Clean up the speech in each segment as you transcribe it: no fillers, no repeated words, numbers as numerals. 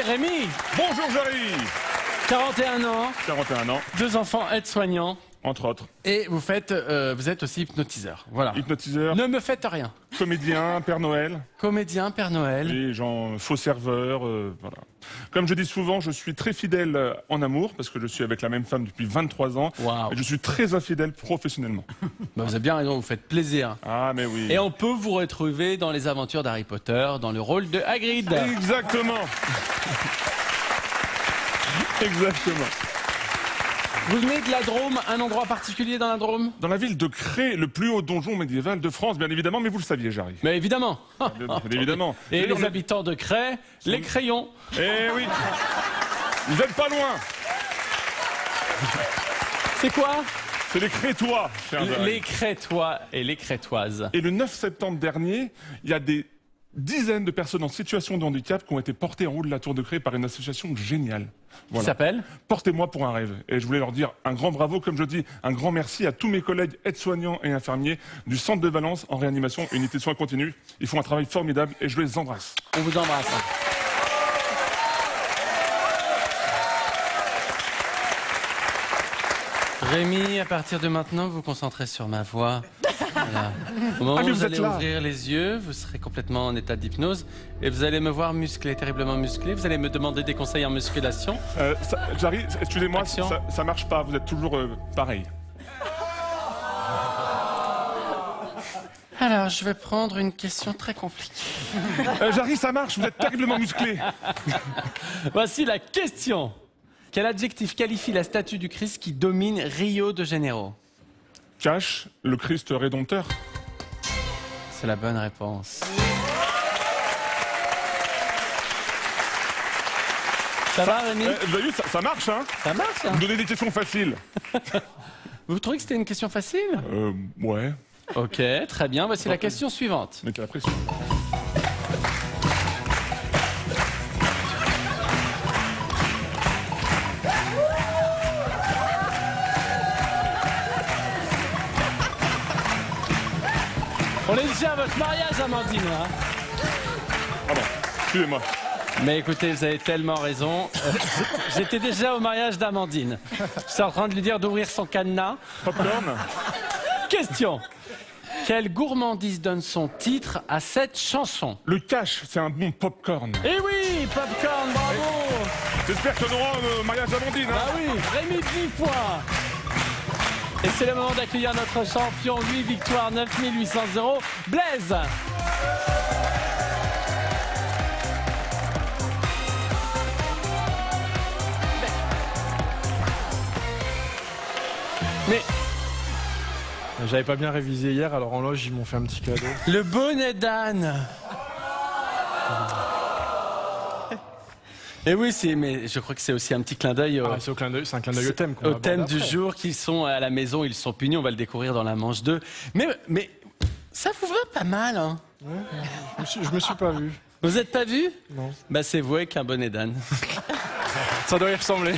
Rémi. Bonjour Jarry. 41 ans. 41 ans. 2 enfants aides-soignants. Entre autres. Et vous êtes aussi hypnotiseur. Voilà. Hypnotiseur. Ne me faites rien. Comédien, Père Noël. Comédien, Père Noël. Et faux serveur, voilà. Comme je dis souvent, je suis très fidèle en amour, parce que je suis avec la même femme depuis 23 ans. Wow. Et je suis très infidèle professionnellement. Bah, vous avez bien raison, vous faites plaisir. Ah, mais oui. Et on peut vous retrouver dans les aventures d'Harry Potter, dans le rôle de Hagrid. Exactement. Exactement. Vous venez de la Drôme, un endroit particulier dans la Drôme? Dans la ville de Cré, le plus haut donjon médiéval de France, bien évidemment, mais vous le saviez, Jarry. Mais évidemment. Bien évidemment. Et D'ailleurs, les habitants de Cray, les crayons. Eh oui. Vous n'êtes pas loin. C'est quoi? C'est les Crétois, cher Jarry. Les Crétois et les Crétoises. Et le 9 septembre dernier, il y a des dizaines de personnes en situation de handicap qui ont été portées en haut de la Tour de Cré par une association géniale. Qui s'appelle? Portez-moi pour un rêve. Et je voulais leur dire un grand bravo, comme je dis, un grand merci à tous mes collègues aides-soignants et infirmiers du centre de Valence en réanimation, unité de soins continus. Ils font un travail formidable et je les embrasse. On vous embrasse. Rémi, à partir de maintenant, vous vous concentrez sur ma voix. Voilà. Au moment où vous allez ouvrir les yeux, vous serez complètement en état d'hypnose et vous allez me voir musclé, terriblement musclé. Vous allez me demander des conseils en musculation. Jarry, excusez-moi, ça marche pas. Vous êtes toujours pareil. Alors, je vais prendre une question très compliquée. Jarry, ça marche. Vous êtes terriblement musclé. Voici la question. Quel adjectif qualifie la statue du Christ qui domine Rio de Janeiro? Cache le Christ rédempteur. C'est la bonne réponse. Ça va, Rémi? Vous avez vu, ça marche, hein? Ça marche, hein? Vous me donnez des questions faciles. Vous trouvez que c'était une question facile? Ouais. Ok, très bien. Voici la question suivante. Mettez la pression. On est déjà à votre mariage, Amandine, là. Pardon, excusez-moi. Mais écoutez, vous avez tellement raison. J'étais déjà au mariage d'Amandine. Je suis en train de lui dire d'ouvrir son cadenas. Popcorn. Question. Quelle gourmandise donne son titre à cette chanson? Le cash, c'est un bon popcorn. Eh oui, popcorn, bravo. J'espère qu'on aura le mariage d'Amandine. Hein. Ah oui, Rémi 10 points. Et c'est le moment d'accueillir notre champion, 8 victoires, 9800 €, Blaise. Mais j'avais pas bien révisé hier, alors en loge, ils m'ont fait un petit cadeau. le bonnet d'âne. Et oui, mais je crois que c'est aussi un petit clin d'œil. C'est un clin d'œil au thème. Au thème du jour, qu'ils sont à la maison, ils sont punis, on va le découvrir dans la manche 2. Mais ça vous va pas mal, hein? Ouais, je me suis pas vu. Vous êtes pas vu? Non. Bah c'est vous avec un bonnet d'âne. Ça doit y ressembler.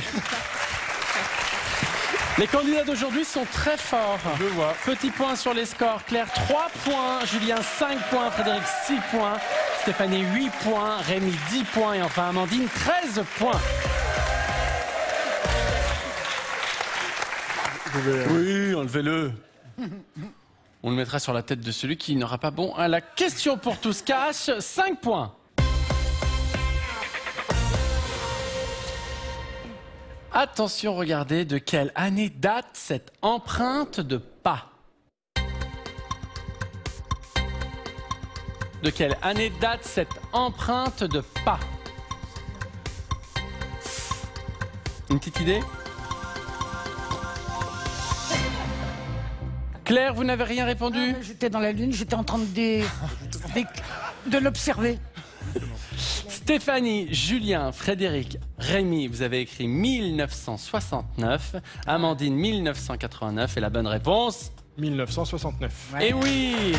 Les candidats d'aujourd'hui sont très forts. Je vois. Petit point sur les scores. Claire, 3 points. Julien, 5 points. Frédéric, 6 points. Stéphanie, 8 points. Rémi, 10 points. Et enfin Amandine, 13 points. Oui, enlevez-le. On le mettra sur la tête de celui qui n'aura pas bon à la question pour tous cash. 5 points. Attention, regardez de quelle année date cette empreinte de pas. De quelle année date cette empreinte de pas? Une petite idée? Claire, vous n'avez rien répondu? J'étais dans la lune, j'étais en train de l'observer. Stéphanie, Julien, Frédéric, Rémi, vous avez écrit 1969. Amandine, 1989. Et la bonne réponse? 1969. Ouais. Eh oui!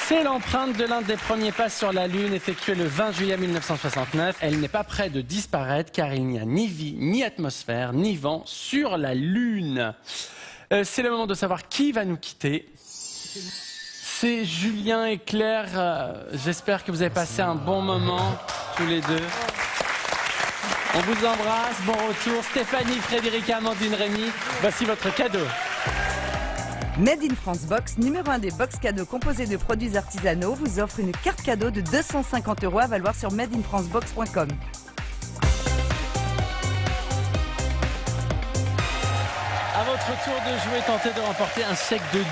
C'est l'empreinte de l'un des premiers pas sur la Lune effectuée le 20 juillet 1969. Elle n'est pas près de disparaître car il n'y a ni vie, ni atmosphère, ni vent sur la Lune. C'est le moment de savoir qui va nous quitter. C'est Julien et Claire. J'espère que vous avez passé un bon moment, tous les deux. On vous embrasse, bon retour. Stéphanie, Frédéric, Amandine, Rémi, voici votre cadeau. Made in France Box, numéro 1 des box cadeaux composés de produits artisanaux, vous offre une carte cadeau de 250 € à valoir sur madeinfrancebox.com. À votre tour de jouer, tentez de remporter un chèque de 10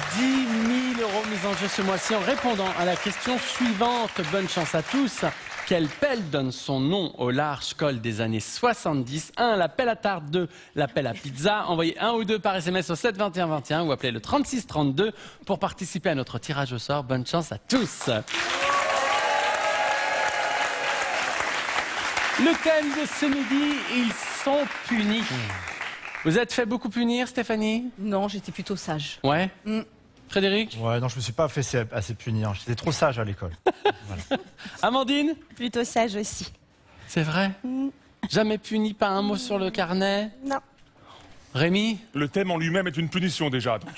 000 € mis en jeu ce mois-ci en répondant à la question suivante. Bonne chance à tous. Quelle pelle donne son nom au large col des années 70? 1. La pelle à tarte. 2. La pelle à pizza. Envoyez 1 ou 2 par SMS au 7 21 21 ou appelez le 36 32 pour participer à notre tirage au sort. Bonne chance à tous. Le thème de ce midi, ils sont punis. Vous êtes fait beaucoup punir, Stéphanie? Non, j'étais plutôt sage. Ouais. Frédéric? Ouais, non, je me suis pas fait assez punir. J'étais trop sage à l'école. Voilà. Amandine? Plutôt sage aussi. C'est vrai? Jamais puni, pas un mot sur le carnet? Non. Rémi? Le thème en lui-même est une punition déjà. Donc,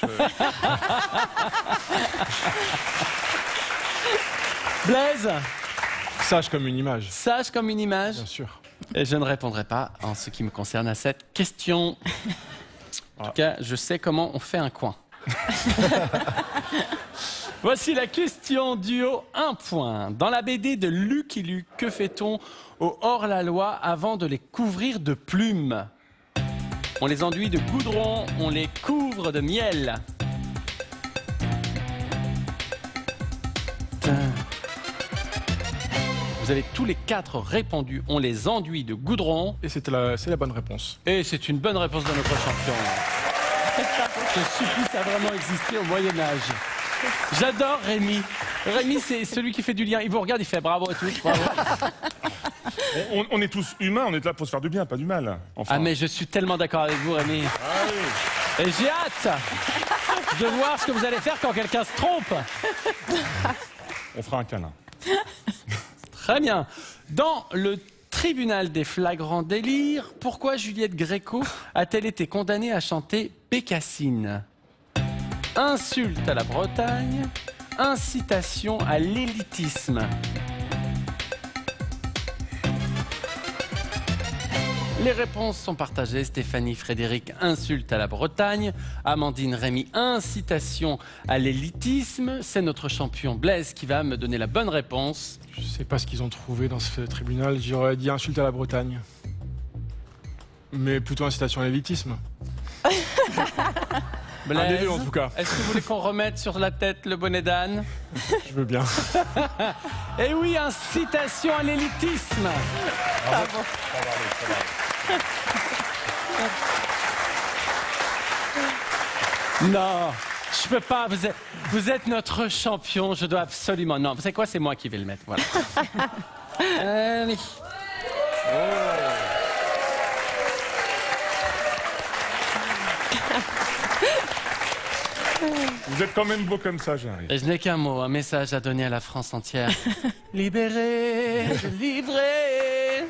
Blaise? Sage comme une image. Sage comme une image? Bien sûr. Et je ne répondrai pas, en ce qui me concerne, à cette question. En tout cas, je sais comment on fait un coin. Voici la question du haut 1 point. Dans la BD de Lucky Luke, que fait-on au hors-la-loi avant de les couvrir de plumes? On les enduit de goudron, on les couvre de miel. Vous avez tous les 4 répondu. On les enduit de goudron. Et c'est la bonne réponse. Et c'est une bonne réponse de notre champion. Ce supplice a vraiment existé au Moyen-Âge. J'adore Rémi. Rémi, c'est celui qui fait du lien. Il vous regarde, il fait bravo et tout. Bravo. on est tous humains, on est là pour se faire du bien, pas du mal. Enfin. Ah, mais je suis tellement d'accord avec vous, Rémi. Ah oui. Et j'ai hâte de voir ce que vous allez faire quand quelqu'un se trompe. On fera un câlin. Très bien. Dans le tribunal des flagrants délires, pourquoi Juliette Gréco a-t-elle été condamnée à chanter Bécassine? Insulte à la Bretagne, incitation à l'élitisme. Les réponses sont partagées. Stéphanie, Frédéric, insulte à la Bretagne. Amandine, Rémi, incitation à l'élitisme. C'est notre champion Blaise qui va me donner la bonne réponse. Je sais pas ce qu'ils ont trouvé dans ce tribunal. J'aurais dit insulte à la Bretagne. Mais plutôt incitation à l'élitisme. Blaise, Un des deux, en tout cas. est-ce que vous voulez qu'on remette sur la tête le bonnet d'âne? Je veux bien. Eh oui, incitation à l'élitisme. Non, je peux pas. Vous êtes notre champion. Je dois absolument. Non, vous savez quoi? C'est moi qui vais le mettre. Voilà. Oui. Vous êtes quand même beau comme ça, j'arrive. Et je n'ai qu'un mot, un message à donner à la France entière. Libéré, livré.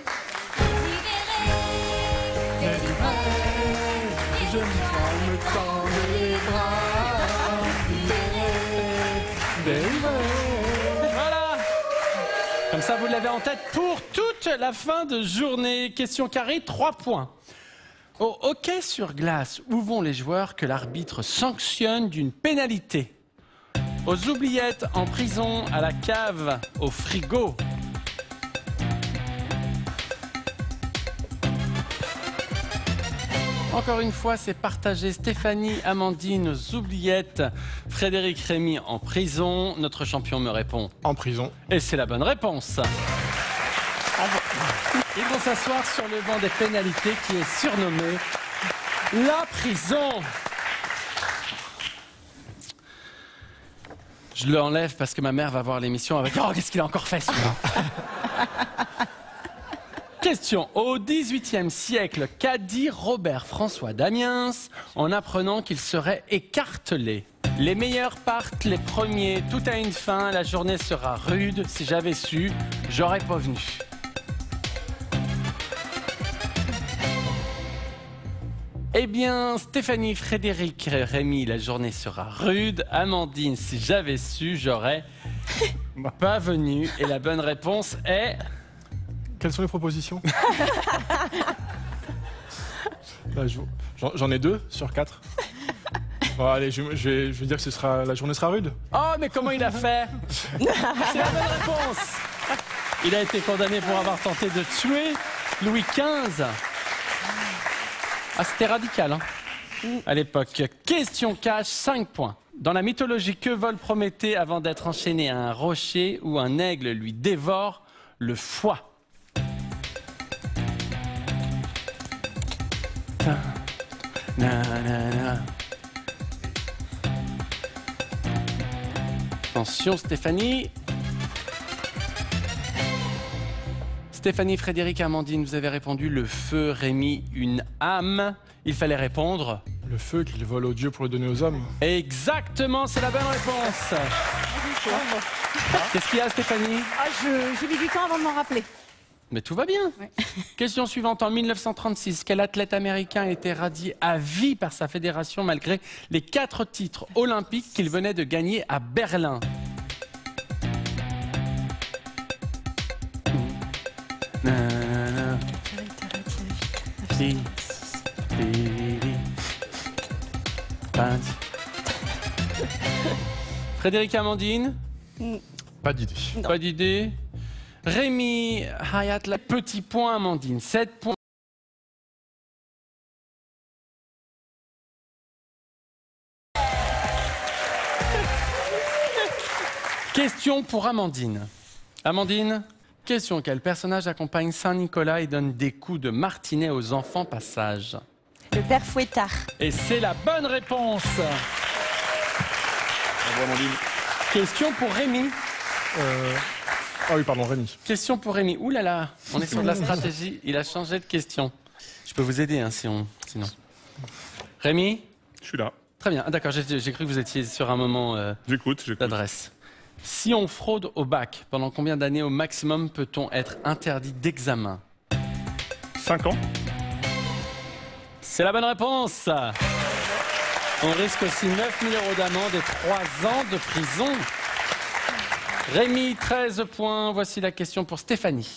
Je me tends les bras. Voilà. Comme ça, vous l'avez en tête pour toute la fin de journée. Question carrée, 3 points. Au hockey sur glace, où vont les joueurs que l'arbitre sanctionne d'une pénalité? Aux oubliettes, en prison, à la cave, au frigo. Encore une fois, c'est partagé. Stéphanie, Amandine, aux oubliettes. Frédéric, Rémi, en prison. Notre champion me répond. En prison. Et c'est la bonne réponse. Ils vont s'asseoir sur le banc des pénalités qui est surnommé la prison. Je l'enlève parce que ma mère va voir l'émission avec « Oh, qu'est-ce qu'il a encore fait, celui-là ?» Question. Au XVIIIe siècle, qu'a dit Robert François d'Amiens en apprenant qu'il serait écartelé? Les meilleurs partent les premiers, tout a une fin, la journée sera rude. Si j'avais su, j'aurais pas venu. Eh bien, Stéphanie, Frédéric, Rémi, la journée sera rude. Amandine, si j'avais su, j'aurais pas venu. Et la bonne réponse est... Quelles sont les propositions? Bah, j'en ai 2 sur 4. Bon, allez, je vais dire que la journée sera rude. Oh, mais comment il a fait? C'est la bonne réponse. Il a été condamné pour avoir tenté de tuer Louis XV. Ah, c'était radical, hein, à l'époque. Question cash, 5 points. Dans la mythologie, que vole Prométhée avant d'être enchaîné à un rocher où un aigle lui dévore le foie? Attention, Stéphanie. Stéphanie, Frédéric, Amandine, vous avez répondu le feu. Rémi, une âme. Il fallait répondre le feu qu'il vole aux dieux pour le donner aux hommes. Exactement, c'est la bonne réponse. Qu'est-ce qu'il y a, Stéphanie? J'ai mis du temps avant de m'en rappeler. Mais tout va bien. Ouais. Question suivante. En 1936, quel athlète américain a été radié à vie par sa fédération malgré les 4 titres olympiques qu'il venait de gagner à Berlin? Frédéric, Amandine? Pas d'idée. Pas d'idée. Rémi, Hayat, la petit point, Amandine, 7 points. Question pour Amandine. Amandine, question: quel personnage accompagne Saint-Nicolas et donne des coups de martinet aux enfants passage? Le père Fouettard. Et c'est la bonne réponse. Bravo, Amandine. Question pour Rémi. Ah oui, pardon, Rémi. Question pour Rémi. Ouh là là, on est sur de la stratégie. Il a changé de question. Je peux vous aider, hein, sinon. Rémi? Je suis là. Très bien. Ah, d'accord, j'ai cru que vous étiez sur un moment J'écoute. d'adresse. Si on fraude au bac, pendant combien d'années au maximum peut-on être interdit d'examen? 5 ans. C'est la bonne réponse. On risque aussi 9 000 € d'amende et 3 ans de prison. Rémi, 13 points. Voici la question pour Stéphanie.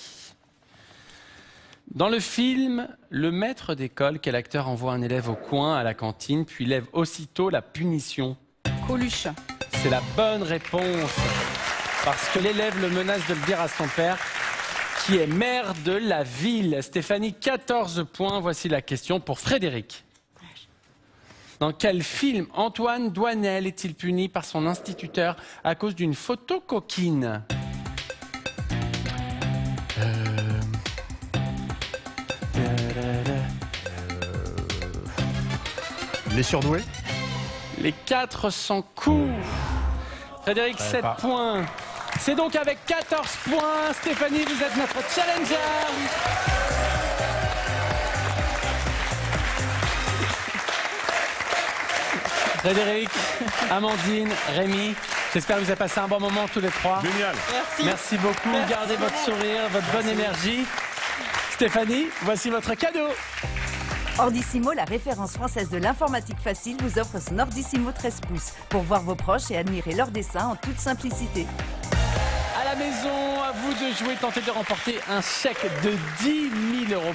Dans le film, le maître d'école, quel acteur envoie un élève au coin à la cantine, puis lève aussitôt la punition? Coluche. C'est la bonne réponse. Parce que l'élève le menace de le dire à son père, qui est maire de la ville. Stéphanie, 14 points. Voici la question pour Frédéric. Dans quel film Antoine Douanel est-il puni par son instituteur à cause d'une photo coquine? Les surdoués? Les 400 coups. Frédéric, 7 points. C'est donc avec 14 points. Stéphanie, vous êtes notre challenger. Frédéric, Amandine, Rémi, j'espère que vous avez passé un bon moment tous les 3. Génial. Merci beaucoup. Gardez votre sourire, votre bonne énergie. Stéphanie, voici votre cadeau. Ordissimo, la référence française de l'informatique facile, vous offre son Ordissimo 13 pouces pour voir vos proches et admirer leurs dessins en toute simplicité. À la maison, à vous de jouer, tenter de remporter un chèque de 10 000 €.